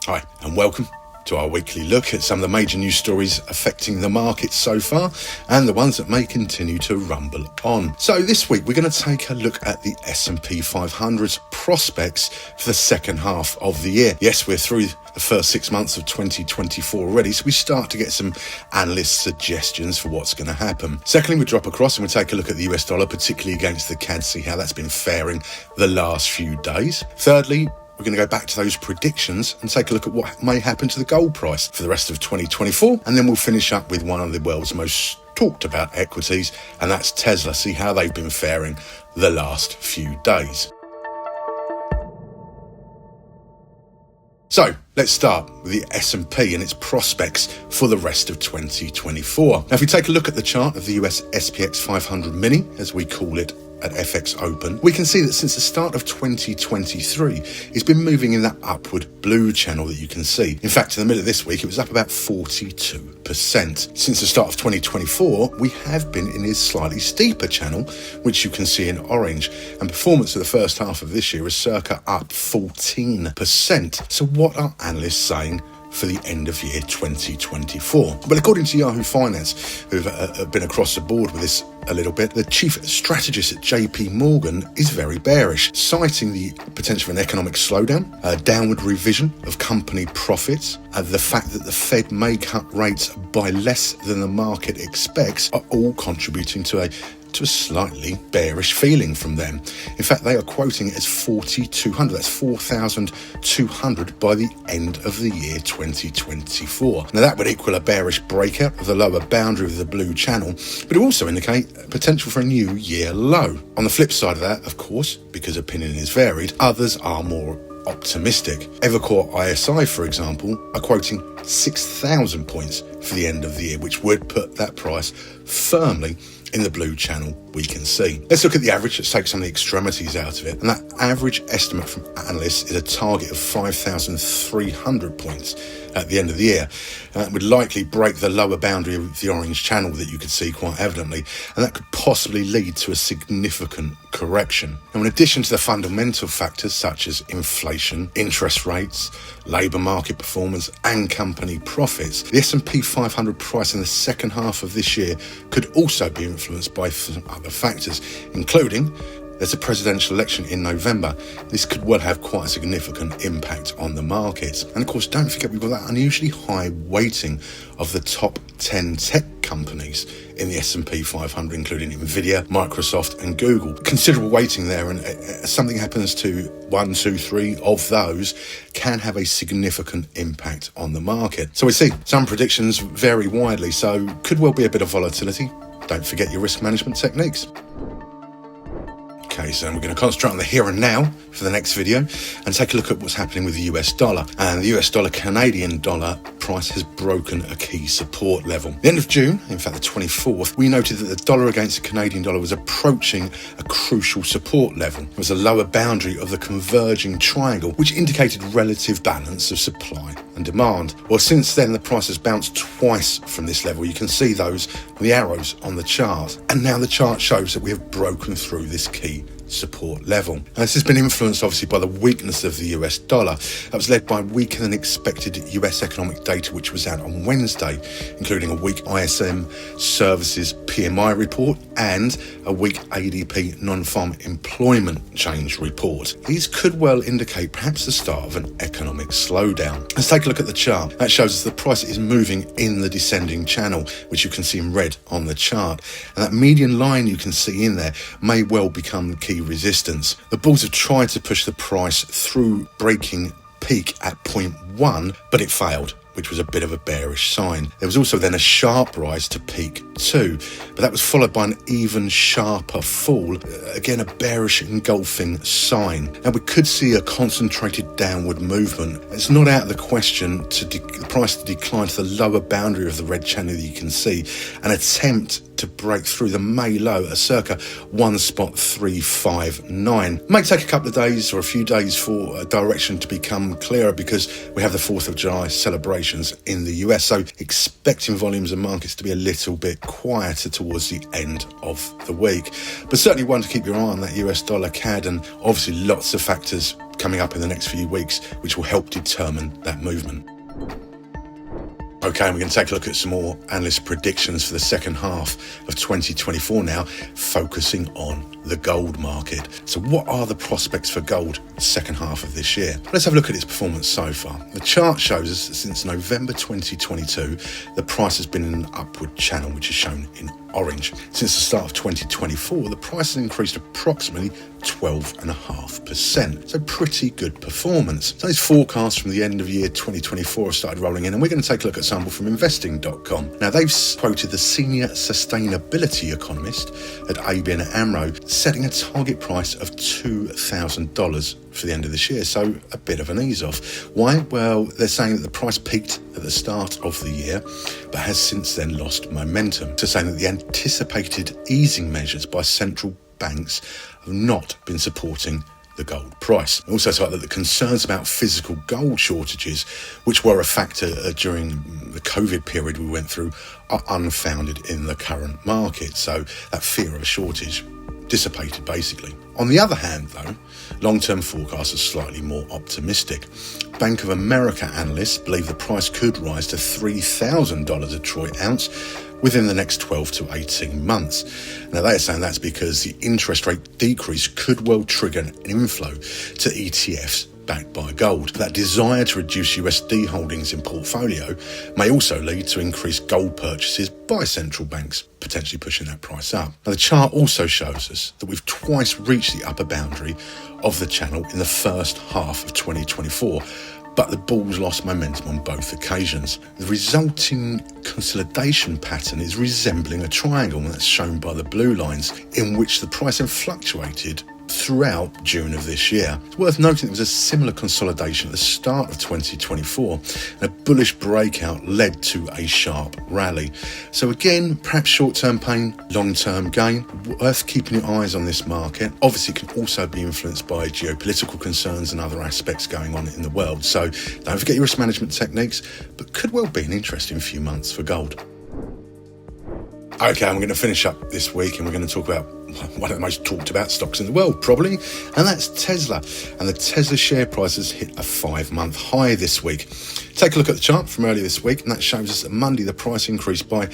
Hi, and welcome to our weekly look at some of the major news stories affecting the market so far and the ones that may continue to rumble on. So this week we're going to take a look at the S&P 500's prospects for the second half of the year. Yes, we're through the first 6 months of 2024 already, so we start to get some analyst suggestions for what's going to happen. Secondly, we drop across and we take a look at the US dollar, particularly against the CAD, see how that's been faring the last few days. Thirdly, we're going to go back to those predictions and take a look at what may happen to the gold price for the rest of 2024. And then we'll finish up with one of the world's most talked about equities, and that's Tesla, see how they've been faring the last few days. So let's start with the S&P and its prospects for the rest of 2024. Now, if we take a look at the chart of the US SPX 500 Mini, as we call it at FXOpen, we can see that since the start of 2023, it's been moving in that upward blue channel that you can see. In fact, in the middle of this week, it was up about 42%. Since the start of 2024, we have been in this slightly steeper channel, which you can see in orange, and performance of the first half of this year is circa up 14%. So what are analysts saying for the end of year 2024? Well, according to Yahoo Finance, who've been across the board with this a little bit, the chief strategist at JP Morgan is very bearish, citing the potential of an economic slowdown, a downward revision of company profits, the fact that the Fed may cut rates by less than the market expects are all contributing to a slightly bearish feeling from them. In fact, they are quoting it as 4,200. That's 4,200 by the end of the year 2024. Now, that would equal a bearish breakout of the lower boundary of the blue channel, but it also indicate potential for a new year low. On the flip side of that, of course, because opinion is varied, others are more optimistic. Evercore ISI, for example, are quoting 6,000 points for the end of the year, which would put that price firmly in the blue channel we can see. Let's look at the average. Let's take some of the extremities out of it. And that average estimate from analysts is a target of 5,300 points at the end of the year. And that would likely break the lower boundary of the orange channel that you could see quite evidently. And that could possibly lead to a significant correction. Now, in addition to the fundamental factors such as inflation, interest rates, labour market performance and company profits, the S&P 500 price in the second half of this year could also be influenced by some other factors, including there's a presidential election in November. This could well have quite a significant impact on the markets. And of course, don't forget we've got that unusually high weighting of the top 10 tech companies in the S&P 500, including Nvidia, Microsoft and Google. Considerable weighting there, and something happens to 1, 2, 3 of those can have a significant impact on the market. So we see some predictions vary widely, so could well be a bit of volatility. Don't forget your risk management techniques. Okay, so we're going to concentrate on the here and now for the next video and take a look at what's happening with the US dollar. And the US dollar Canadian dollar price has broken a key support level. At the end of June, in fact the 24th, we noted that the dollar against the Canadian dollar was approaching a crucial support level. It was a lower boundary of the converging triangle, which indicated relative balance of supply and demand. Well, since then, the price has bounced twice from this level. You can see those, the arrows on the chart. And now the chart shows that we have broken through this key support level. Now, this has been influenced obviously by the weakness of the US dollar. That was led by weaker than expected US economic data, which was out on Wednesday, including a weak ISM services PMI report and a weak ADP non-farm employment change report. These could well indicate perhaps the start of an economic slowdown. Let's take a look at the chart. That shows us the price is moving in the descending channel, which you can see in red on the chart. And that median line you can see in there may well become the key resistance. The bulls have tried to push the price through breaking peak at 0.1, but it failed, which was a bit of a bearish sign. There was also then a sharp rise to peak 2, but that was followed by an even sharper fall, again a bearish engulfing sign. Now we could see a concentrated downward movement. It's not out of the question to the price to decline to the lower boundary of the red channel that you can see, an attempt to break through the May low at circa 1.359. It may take a couple of days or a few days for a direction to become clearer because we have the 4th of July celebrations in the US, so expecting volumes and markets to be a little bit quieter towards the end of the week. But certainly one to keep your eye on, that US dollar CAD, and obviously lots of factors coming up in the next few weeks, which will help determine that movement. Okay, and we're going to take a look at some more analyst predictions for the second half of 2024 now, focusing on the gold market. So what are the prospects for gold second half of this year? Let's have a look at its performance so far. The chart shows us that since November 2022, the price has been in an upward channel, which is shown in orange. Since the start of 2024, the price has increased approximately 12.5%. So pretty good performance. So these forecasts from the end of year 2024 have started rolling in, and we're going to take a look at sample from investing.com. Now, they've quoted the senior sustainability economist at ABN AMRO, setting a target price of $2,000 for the end of this year, so a bit of an ease off. Why? Well, they're saying that the price peaked at the start of the year, but has since then lost momentum. So saying that the anticipated easing measures by central banks have not been supporting the gold price. Also cite that the concerns about physical gold shortages, which were a factor during the COVID period we went through, are unfounded in the current market. So that fear of a shortage dissipated basically. On the other hand though, long-term forecasts are slightly more optimistic. Bank of America analysts believe the price could rise to $3,000 a troy ounce within the next 12 to 18 months. Now they're saying that's because the interest rate decrease could well trigger an inflow to ETFs backed by gold. That desire to reduce USD holdings in portfolio may also lead to increased gold purchases by central banks, potentially pushing that price up. Now the chart also shows us that we've twice reached the upper boundary of the channel in the first half of 2024, but the bulls lost momentum on both occasions. The resulting consolidation pattern is resembling a triangle, and that's shown by the blue lines, in which the price had fluctuated throughout June of this year. It's worth noting there was a similar consolidation at the start of 2024, and a bullish breakout led to a sharp rally. So again, perhaps short-term pain, long-term gain. Worth keeping your eyes on this market. Obviously, it can also be influenced by geopolitical concerns and other aspects going on in the world. So don't forget your risk management techniques, but could well be an interesting few months for gold. Okay, I'm going to finish up this week and we're going to talk about one of the most talked about stocks in the world, probably, and that's Tesla. And the Tesla share price has hit a 5-month high this week. Take a look at the chart from earlier this week, and that shows us that Monday the price increased by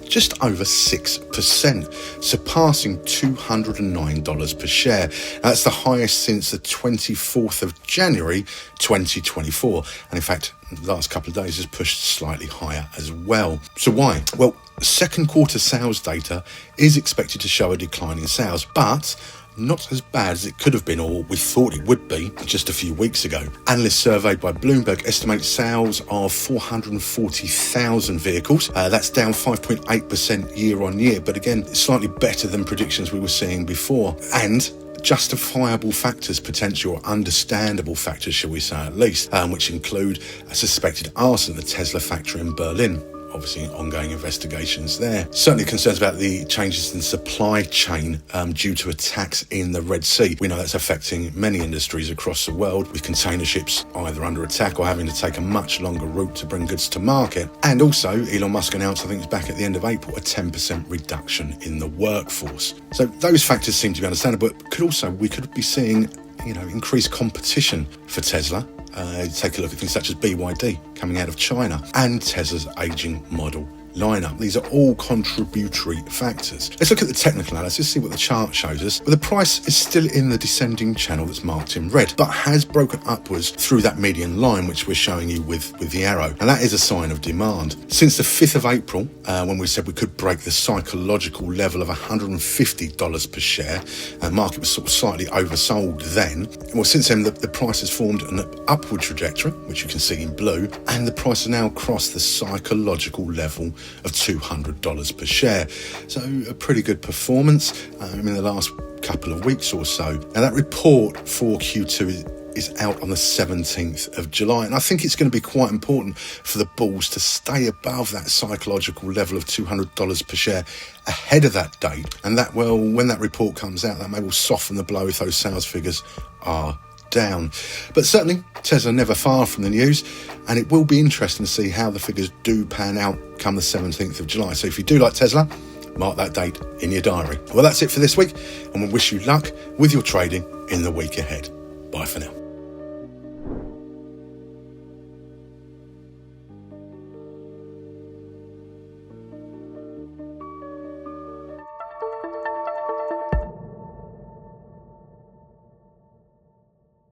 just over 6%, surpassing $209 per share. That's the highest since the 24th of January 2024. And in fact, the last couple of days has pushed slightly higher as well. So why? Well, second quarter sales data is expected to show a decline in sales, but not as bad as it could have been, or we thought it would be just a few weeks ago. Analysts surveyed by Bloomberg estimate sales of 440,000 vehicles. That's down 5.8% year on year, but again, slightly better than predictions we were seeing before. And justifiable factors, potential or understandable factors, shall we say at least, which include a suspected arson at the Tesla factory in Berlin. Obviously, ongoing investigations there. Certainly concerns about the changes in supply chain due to attacks in the Red Sea. We know that's affecting many industries across the world, with container ships either under attack or having to take a much longer route to bring goods to market. And also, Elon Musk announced, I think it's back at the end of April, a 10% reduction in the workforce. So those factors seem to be understandable, but we could be seeing, increased competition for Tesla. Take a look at things such as BYD coming out of China and Tesla's aging model lineup. These are all contributory factors. Let's look at the technical analysis, see what the chart shows us. Well, the price is still in the descending channel that's marked in red, but has broken upwards through that median line, which we're showing you with the arrow. And that is a sign of demand. Since the 5th of April, when we said we could break the psychological level of $150 per share, the market was sort of slightly oversold then. Well, since then, the price has formed an upward trajectory, which you can see in blue, and the price has now crossed the psychological level of $200 per share. So a pretty good performance in the last couple of weeks or so. Now that report for Q2 is out on the 17th of July, and I think it's going to be quite important for the bulls to stay above that psychological level of $200 per share ahead of that date. And that, well, when that report comes out, that may well soften the blow if those sales figures are down. But certainly Tesla never far from the news, and it will be interesting to see how the figures do pan out come the 17th of July. So if you do like Tesla, mark that date in your diary. Well, that's it for this week, and we wish you luck with your trading in the week ahead. Bye for now.